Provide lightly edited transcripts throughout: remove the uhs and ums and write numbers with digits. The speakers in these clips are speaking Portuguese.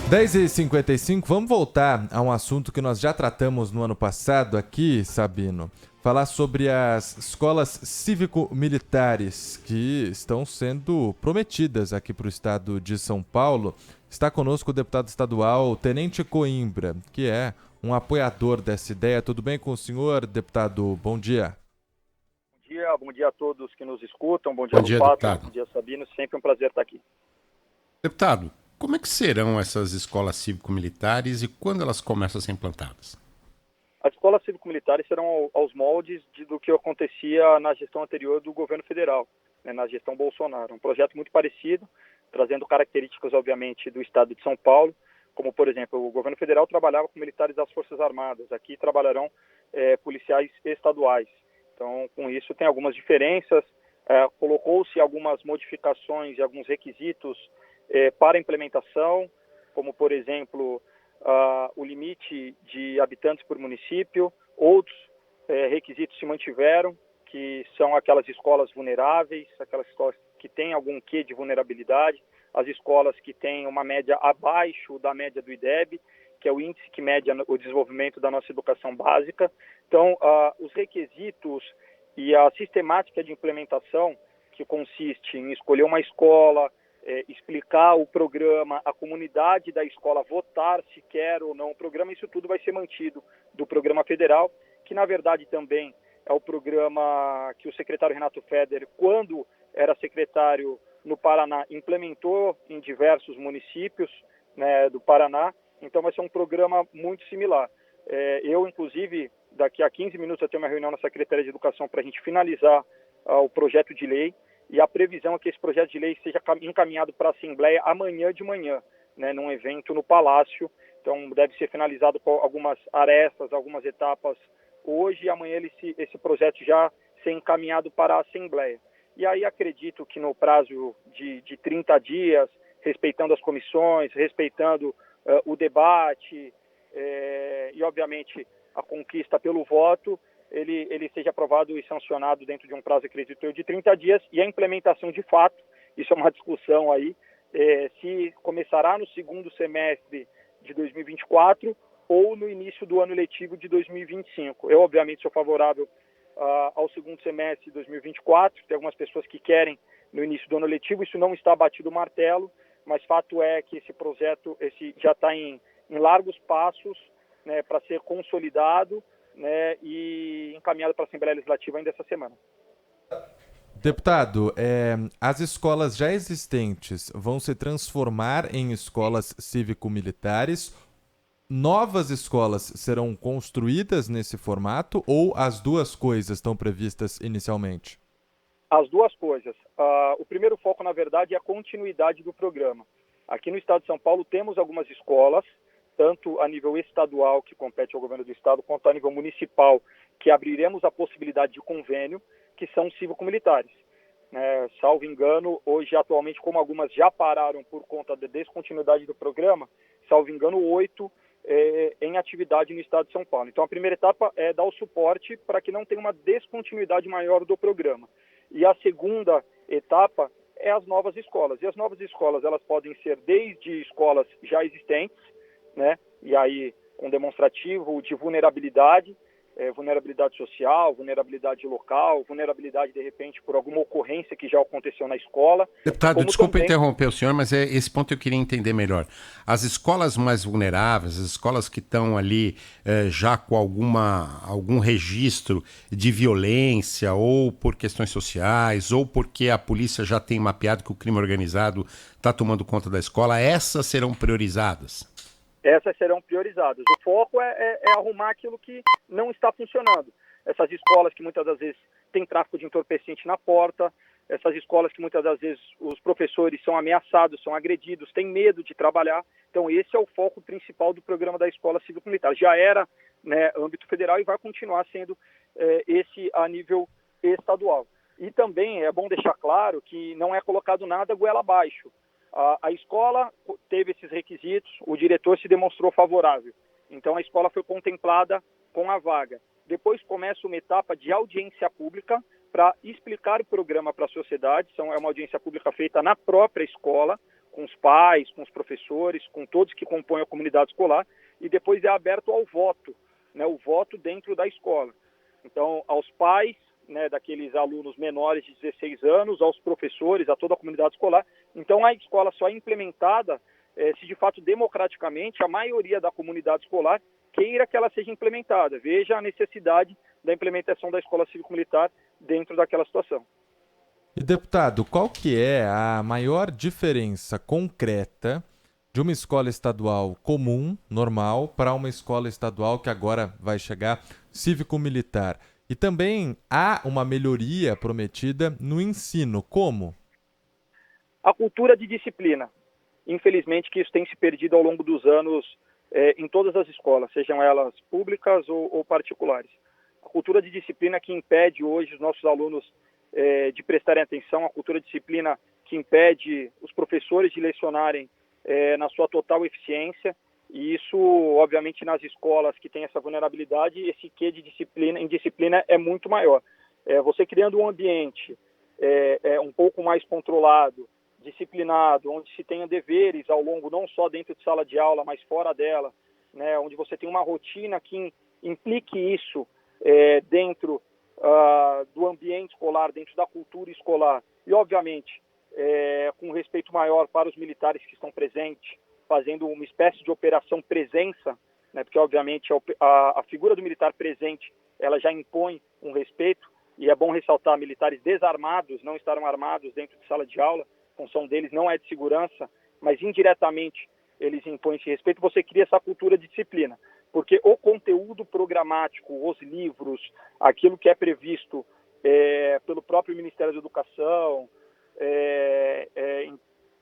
10h55, vamos voltar a um assunto que nós já tratamos no ano passado aqui, Sabino. Falar sobre as escolas cívico-militares que estão sendo prometidas aqui para o estado de São Paulo. Está conosco o deputado estadual Tenente Coimbra, que é um apoiador dessa ideia. Tudo bem com o senhor, deputado? Bom dia. Bom dia a todos que nos escutam. Bom dia, deputado. Bom dia, Sabino. Sempre um prazer estar aqui. Deputado, como é que serão essas escolas cívico-militares e quando elas começam a ser implantadas? As escolas cívico-militares serão aos moldes do que acontecia na gestão anterior do governo federal, né, na gestão Bolsonaro. Um projeto muito parecido, trazendo características, obviamente, do estado de São Paulo, como, por exemplo, o governo federal trabalhava com militares das Forças Armadas. Aqui trabalharão policiais estaduais. Então, com isso, tem algumas diferenças. Colocou-se algumas modificações e alguns requisitos para a implementação, como, por exemplo, o limite de habitantes por município. Outros requisitos se mantiveram, que são aquelas escolas vulneráveis, aquelas escolas que têm algum quê de vulnerabilidade, as escolas que têm uma média abaixo da média do IDEB, que é o índice que mede o desenvolvimento da nossa educação básica. Então, os requisitos e a sistemática de implementação, que consiste em escolher uma escola, explicar o programa, a comunidade da escola votar se quer ou não o programa, isso tudo vai ser mantido do programa federal, que na verdade também é o programa que o secretário Renato Feder, quando era secretário no Paraná, implementou em diversos municípios, né, do Paraná. Então vai ser um programa muito similar. Eu, inclusive, daqui a 15 minutos eu tenho uma reunião na Secretaria de Educação para a gente finalizar o projeto de lei, e a previsão é que esse projeto de lei seja encaminhado para a Assembleia amanhã de manhã, né, num evento no Palácio. Então deve ser finalizado com algumas arestas, algumas etapas hoje, e amanhã esse projeto já ser encaminhado para a Assembleia. E aí acredito que no prazo de 30 dias, respeitando as comissões, respeitando o debate e, obviamente, a conquista pelo voto, ele seja aprovado e sancionado dentro de um prazo, acredito eu, de 30 dias, e a implementação de fato, isso é uma discussão aí, se começará no segundo semestre de 2024 ou no início do ano letivo de 2025. Eu, obviamente, sou favorável ao segundo semestre de 2024, tem algumas pessoas que querem no início do ano letivo, isso não está batido o martelo, mas fato é que esse projeto já está em largos passos, né, para ser consolidado, né, e encaminhado para a Assembleia Legislativa ainda essa semana. Deputado, as escolas já existentes vão se transformar em escolas cívico-militares? Novas escolas serão construídas nesse formato ou as duas coisas estão previstas inicialmente? As duas coisas. O primeiro foco, na verdade, é a continuidade do programa. Aqui no estado de São Paulo temos algumas escolas, tanto a nível estadual, que compete ao governo do estado, quanto a nível municipal, que abriremos a possibilidade de convênio, que são cívico-militares. Salvo engano, hoje, atualmente, como algumas já pararam por conta da descontinuidade do programa, salvo engano, 8 em atividade no estado de São Paulo. Então, a primeira etapa é dar o suporte para que não tenha uma descontinuidade maior do programa. E a segunda etapa é as novas escolas. E as novas escolas, elas podem ser desde escolas já existentes, né? E aí com demonstrativo de vulnerabilidade, vulnerabilidade social, vulnerabilidade local, vulnerabilidade, de repente, por alguma ocorrência que já aconteceu na escola. Deputado, desculpa interromper o senhor, mas esse ponto eu queria entender melhor. As escolas mais vulneráveis, as escolas que estão ali já com algum registro de violência, ou por questões sociais, ou porque a polícia já tem mapeado que o crime organizado está tomando conta da escola, essas serão priorizadas? Essas serão priorizadas. O foco é arrumar aquilo que não está funcionando. Essas escolas que muitas das vezes têm tráfico de entorpecente na porta, essas escolas que muitas das vezes os professores são ameaçados, são agredidos, têm medo de trabalhar. Então esse é o foco principal do programa da Escola Cívico-Militar. Já era, né, âmbito federal e vai continuar sendo esse a nível estadual. E também é bom deixar claro que não é colocado nada goela abaixo. A escola teve esses requisitos, o diretor se demonstrou favorável. Então, a escola foi contemplada com a vaga. Depois começa uma etapa de audiência pública para explicar o programa para a sociedade. É uma audiência pública feita na própria escola, com os pais, com os professores, com todos que compõem a comunidade escolar, e depois é aberto ao voto, né, o voto dentro da escola. Então, aos pais, né, daqueles alunos menores de 16 anos, aos professores, a toda a comunidade escolar. Então, a escola só é implementada se, de fato, democraticamente, a maioria da comunidade escolar queira que ela seja implementada. Veja a necessidade da implementação da escola cívico-militar dentro daquela situação. E, deputado, qual que é a maior diferença concreta de uma escola estadual comum, normal, para uma escola estadual que agora vai chegar cívico-militar? E também há uma melhoria prometida no ensino. Como? A cultura de disciplina. Infelizmente, que isso tem se perdido ao longo dos anos em todas as escolas, sejam elas públicas ou particulares. A cultura de disciplina que impede hoje os nossos alunos de prestarem atenção, a cultura de disciplina que impede os professores de lecionarem na sua total eficiência, e isso, obviamente, nas escolas que têm essa vulnerabilidade, esse quê de disciplina, indisciplina é muito maior. Você criando um ambiente um pouco mais controlado, disciplinado, onde se tenha deveres ao longo, não só dentro de sala de aula, mas fora dela, né, onde você tem uma rotina que implique isso dentro do ambiente escolar, dentro da cultura escolar, e, obviamente, com respeito maior para os militares que estão presentes, fazendo uma espécie de operação presença, né, porque, obviamente, a figura do militar presente, ela já impõe um respeito, e é bom ressaltar, militares desarmados não estarão armados dentro de sala de aula, a função deles não é de segurança, mas indiretamente eles impõem esse respeito. Você cria essa cultura de disciplina, porque o conteúdo programático, os livros, aquilo que é previsto pelo próprio Ministério da Educação,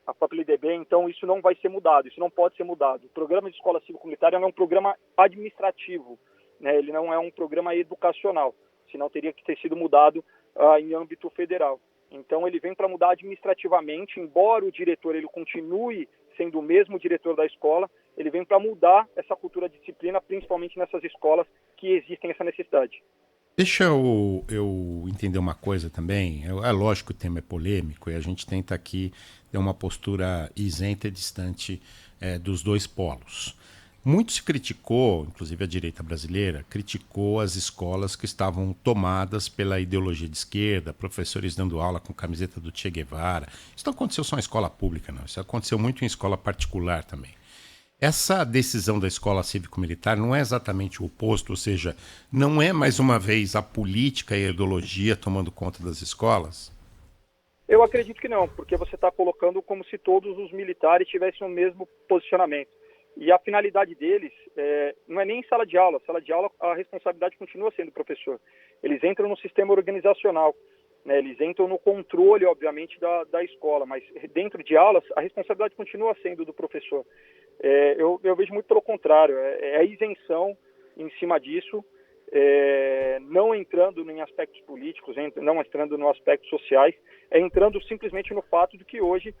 a própria LDB, então isso não vai ser mudado, isso não pode ser mudado. O programa de escola cívico-militar é um programa administrativo, né? Ele não é um programa educacional, senão teria que ter sido mudado em âmbito federal. Então, ele vem para mudar administrativamente, embora o diretor ele continue sendo o mesmo diretor da escola, ele vem para mudar essa cultura de disciplina, principalmente nessas escolas que existem essa necessidade. Deixa eu entender uma coisa também. É lógico que o tema é polêmico e a gente tenta aqui ter uma postura isenta e distante dos dois polos. Muito se criticou, inclusive a direita brasileira, criticou as escolas que estavam tomadas pela ideologia de esquerda, professores dando aula com camiseta do Che Guevara. Isso não aconteceu só em escola pública, não. Isso aconteceu muito em escola particular também. Essa decisão da escola cívico-militar não é exatamente o oposto, ou seja, não é mais uma vez a política e a ideologia tomando conta das escolas? Eu acredito que não, porque você está colocando como se todos os militares tivessem o mesmo posicionamento. E a finalidade deles não é nem em sala de aula. Sala de aula, a responsabilidade continua sendo do professor. Eles entram no sistema organizacional, né? Eles entram no controle, obviamente, da escola, mas dentro de aulas, a responsabilidade continua sendo do professor. Eu vejo muito pelo contrário, é a isenção em cima disso, não entrando em aspectos políticos, não entrando em aspectos sociais, entrando simplesmente no fato de que hoje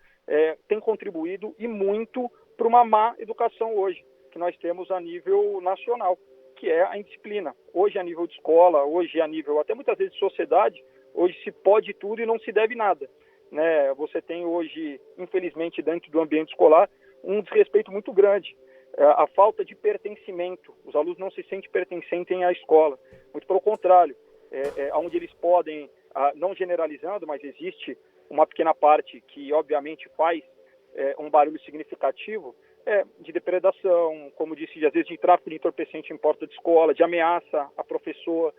tem contribuído e muito para uma má educação hoje, que nós temos a nível nacional, que é a indisciplina. Hoje, a nível de escola, hoje, a nível até muitas vezes de sociedade, hoje se pode tudo e não se deve nada, né? Você tem hoje, infelizmente, dentro do ambiente escolar, um desrespeito muito grande. A falta de pertencimento. Os alunos não se sentem pertencentes à escola. Muito pelo contrário, onde eles podem, não generalizando, mas existe uma pequena parte que, obviamente, faz um barulho significativo, de depredação, como disse, às vezes de tráfico de entorpecente em porta de escola, de ameaça a professor,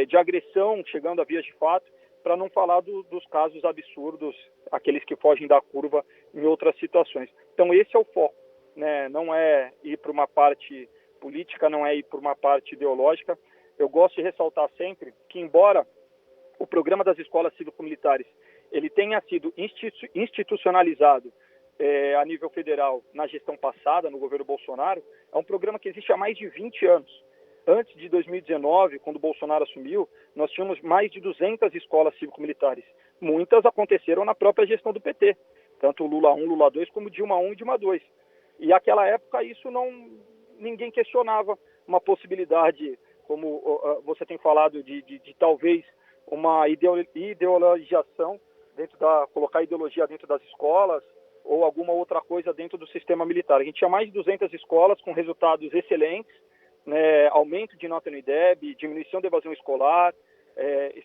de agressão chegando a vias de fato, para não falar dos casos absurdos, aqueles que fogem da curva em outras situações. Então esse é o foco, né? Não é ir para uma parte política, não é ir para uma parte ideológica. Eu gosto de ressaltar sempre que, embora o programa das escolas cívico-militares ele tenha sido institucionalizado a nível federal na gestão passada, no governo Bolsonaro, é um programa que existe há mais de 20 anos. Antes de 2019, quando o Bolsonaro assumiu, nós tínhamos mais de 200 escolas cívico-militares. Muitas aconteceram na própria gestão do PT, tanto Lula 1, Lula 2, como Dilma 1 e Dilma 2. E naquela época ninguém questionava uma possibilidade, como você tem falado, de talvez uma ideologização, colocar ideologia dentro das escolas, ou alguma outra coisa dentro do sistema militar. A gente tinha mais de 200 escolas com resultados excelentes, né, aumento de nota no IDEB, diminuição da evasão escolar,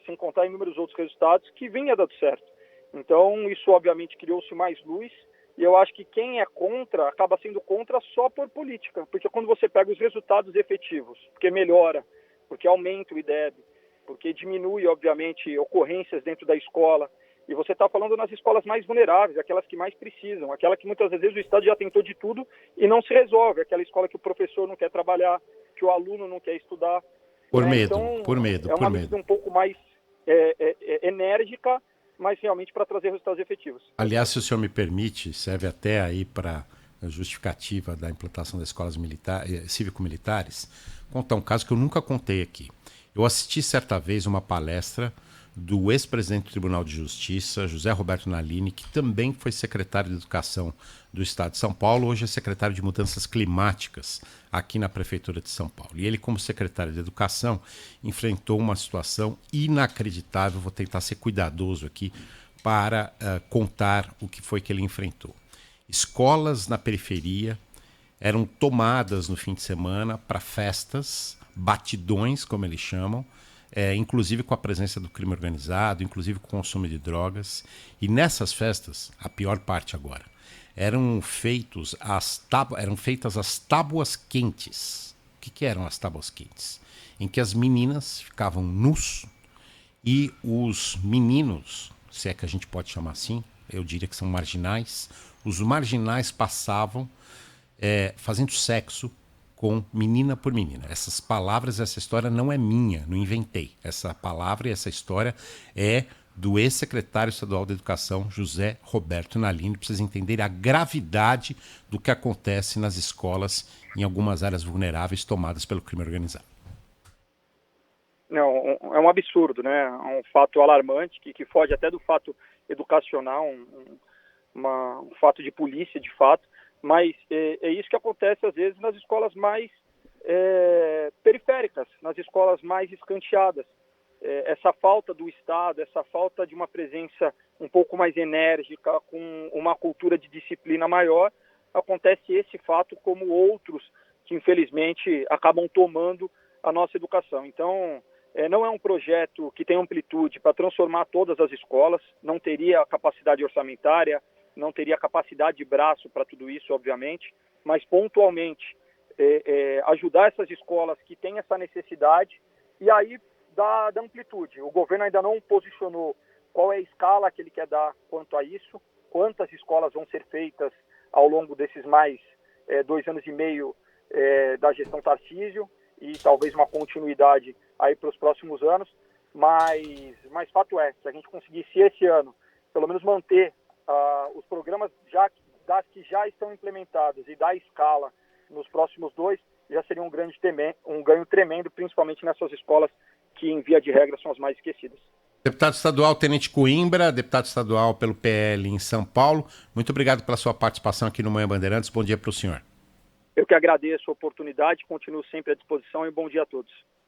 sem contar inúmeros outros resultados que vinha dando certo. Então, isso obviamente criou-se mais luz, e eu acho que quem é contra acaba sendo contra só por política, porque quando você pega os resultados efetivos, porque melhora, porque aumenta o IDEB, porque diminui, obviamente, ocorrências dentro da escola, e você está falando nas escolas mais vulneráveis, aquelas que mais precisam, aquela que muitas vezes o Estado já tentou de tudo e não se resolve, aquela escola que o professor não quer trabalhar, que o aluno não quer estudar. Por né? medo, Então, por medo, é uma por medida medo. um pouco mais enérgica, mas realmente para trazer resultados efetivos. Aliás, se o senhor me permite, serve até aí para a justificativa da implantação das escolas cívico-militares, contar um caso que eu nunca contei aqui. Eu assisti certa vez uma palestra do ex-presidente do Tribunal de Justiça, José Roberto Nalini, que também foi secretário de Educação do Estado de São Paulo, hoje é secretário de Mudanças Climáticas aqui na Prefeitura de São Paulo. E ele, como secretário de Educação, enfrentou uma situação inacreditável. Vou tentar ser cuidadoso aqui para contar o que foi que ele enfrentou. Escolas na periferia eram tomadas no fim de semana para festas, batidões, como eles chamam, inclusive com a presença do crime organizado, inclusive com o consumo de drogas. E nessas festas, a pior parte agora, eram feitas as tábuas quentes. O que eram as tábuas quentes? Em que as meninas ficavam nus e os meninos, se é que a gente pode chamar assim, eu diria que são marginais, os marginais passavam fazendo sexo com menina por menina. Essas palavras, essa história não é minha, não inventei. Essa palavra e essa história é do ex-secretário estadual da Educação, José Roberto Nalini, para vocês entenderem a gravidade do que acontece nas escolas em algumas áreas vulneráveis tomadas pelo crime organizado. Não, é um absurdo, né? É um fato alarmante que foge até do fato educacional, um fato de polícia, de fato, mas é isso que acontece às vezes nas escolas mais periféricas, nas escolas mais escanteadas. Essa falta do Estado, essa falta de uma presença um pouco mais enérgica, com uma cultura de disciplina maior, acontece esse fato como outros que infelizmente acabam tomando a nossa educação. Então, não é um projeto que tem amplitude para transformar todas as escolas, não teria capacidade orçamentária, não teria capacidade de braço para tudo isso, obviamente, mas pontualmente ajudar essas escolas que têm essa necessidade e aí da amplitude. O governo ainda não posicionou qual é a escala que ele quer dar quanto a isso, quantas escolas vão ser feitas ao longo desses mais 2 anos e meio da gestão Tarcísio e talvez uma continuidade aí para os próximos anos, mas fato é, se a gente conseguisse esse ano, pelo menos manter os programas das que já estão implementados e da escala nos próximos 2, já seria um ganho tremendo, principalmente nessas escolas que, em via de regra, são as mais esquecidas. Deputado estadual Tenente Coimbra, deputado estadual pelo PL em São Paulo, muito obrigado pela sua participação aqui no Manhã Bandeirantes. Bom dia para o senhor. Eu que agradeço a oportunidade, continuo sempre à disposição e bom dia a todos.